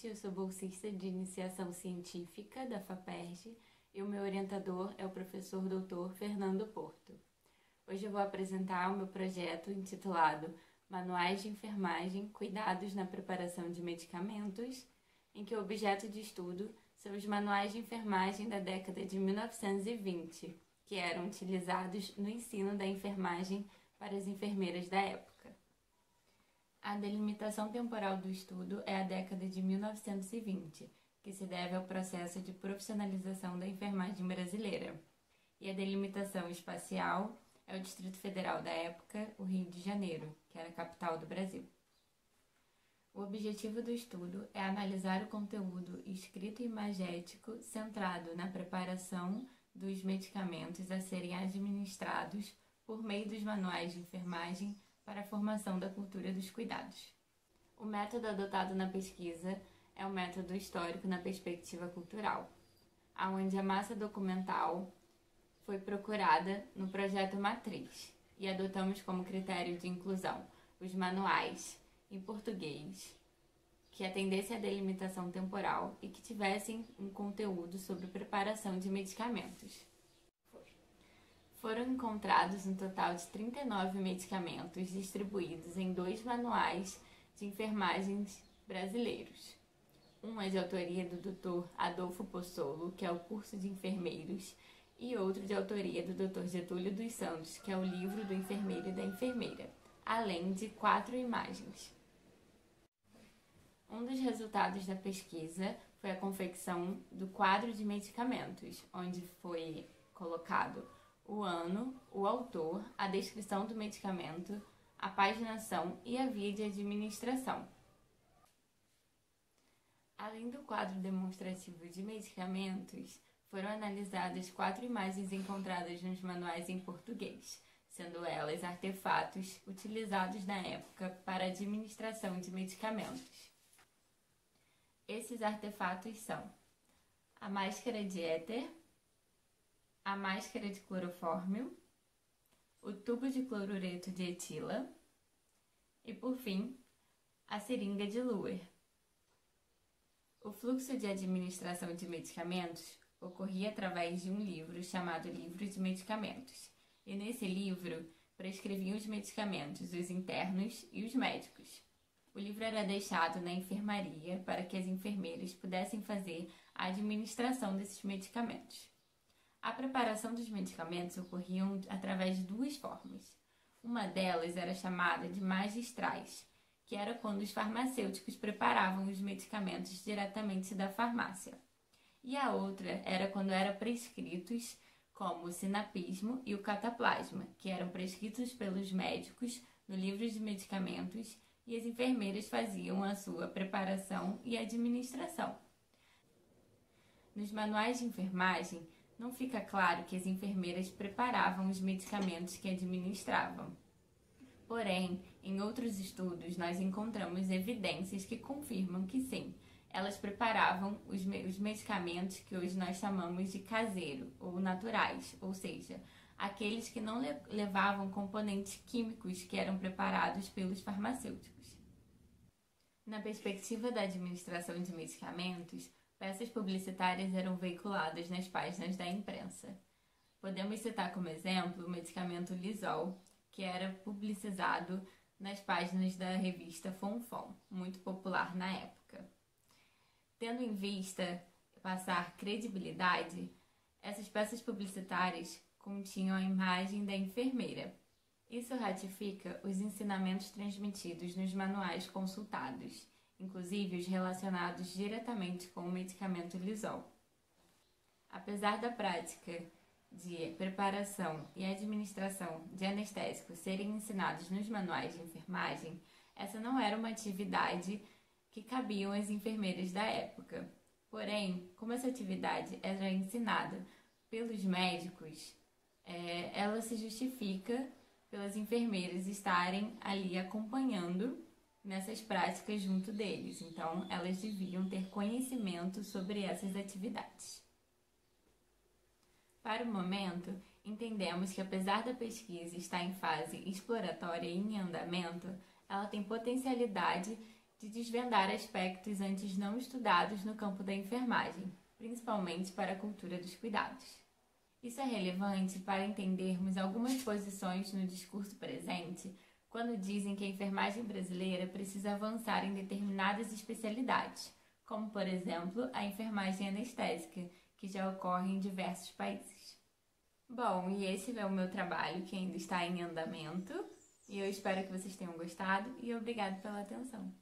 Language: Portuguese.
eu sou bolsista de iniciação científica da FAPERJ e o meu orientador é o professor Dr. Fernando Porto. Hoje eu vou apresentar o meu projeto intitulado Manuais de Enfermagem, Cuidados na Preparação de Medicamentos, em que o objeto de estudo são os manuais de enfermagem da década de 1920, que eram utilizados no ensino da enfermagem para as enfermeiras da época. A delimitação temporal do estudo é a década de 1920, que se deve ao processo de profissionalização da enfermagem brasileira. E a delimitação espacial é o Distrito Federal da época, o Rio de Janeiro, que era a capital do Brasil. O objetivo do estudo é analisar o conteúdo escrito e imagético centrado na preparação dos medicamentos a serem administrados por meio dos manuais de enfermagem para a formação da cultura dos cuidados. O método adotado na pesquisa é o método histórico na perspectiva cultural, onde a massa documental foi procurada no projeto Matriz e adotamos como critério de inclusão os manuais em português que atendessem à delimitação temporal e que tivessem um conteúdo sobre preparação de medicamentos. Foram encontrados um total de 39 medicamentos distribuídos em 2 manuais de enfermagem brasileiros. Um é de autoria do Dr. Adolfo Pozzolo, que é o curso de enfermeiros, e outro de autoria do Dr. Getúlio dos Santos, que é o livro do enfermeiro e da enfermeira, além de 4 imagens. Um dos resultados da pesquisa foi a confecção do quadro de medicamentos, onde foi colocado o ano, o autor, a descrição do medicamento, a paginação e a via de administração. Além do quadro demonstrativo de medicamentos, foram analisadas 4 imagens encontradas nos manuais em português, sendo elas artefatos utilizados na época para a administração de medicamentos. Esses artefatos são a máscara de éter, a máscara de clorofórmio, o tubo de clorureto de etila e, por fim, a seringa de Luer. O fluxo de administração de medicamentos ocorria através de um livro chamado Livro de Medicamentos, e nesse livro prescreviam os medicamentos, os internos e os médicos. O livro era deixado na enfermaria para que as enfermeiras pudessem fazer a administração desses medicamentos. A preparação dos medicamentos ocorria através de 2 formas. Uma delas era chamada de magistrais, que era quando os farmacêuticos preparavam os medicamentos diretamente da farmácia. E a outra era quando eram prescritos, como o sinapismo e o cataplasma, que eram prescritos pelos médicos no livro de medicamentos e as enfermeiras faziam a sua preparação e administração. Nos manuais de enfermagem, não fica claro que as enfermeiras preparavam os medicamentos que administravam. Porém, em outros estudos, nós encontramos evidências que confirmam que sim, elas preparavam os medicamentos que hoje nós chamamos de caseiro ou naturais, ou seja, aqueles que não levavam componentes químicos que eram preparados pelos farmacêuticos. Na perspectiva da administração de medicamentos, peças publicitárias eram veiculadas nas páginas da imprensa. Podemos citar como exemplo o medicamento Lizol, que era publicizado nas páginas da revista Fonfon, muito popular na época. Tendo em vista passar credibilidade, essas peças publicitárias continham a imagem da enfermeira. Isso ratifica os ensinamentos transmitidos nos manuais consultados, inclusive os relacionados diretamente com o medicamento Lizol. Apesar da prática de preparação e administração de anestésicos serem ensinados nos manuais de enfermagem, essa não era uma atividade que cabiam às enfermeiras da época. Porém, como essa atividade era ensinada pelos médicos, ela se justifica pelas enfermeiras estarem ali acompanhando nessas práticas junto deles. Então, elas deviam ter conhecimento sobre essas atividades. Para o momento, entendemos que apesar da pesquisa estar em fase exploratória e em andamento, ela tem potencialidade de desvendar aspectos antes não estudados no campo da enfermagem, principalmente para a cultura dos cuidados. Isso é relevante para entendermos algumas posições no discurso presente quando dizem que a enfermagem brasileira precisa avançar em determinadas especialidades, como, por exemplo, a enfermagem anestésica, que já ocorre em diversos países. Bom, e esse é o meu trabalho, que ainda está em andamento, e eu espero que vocês tenham gostado e obrigado pela atenção.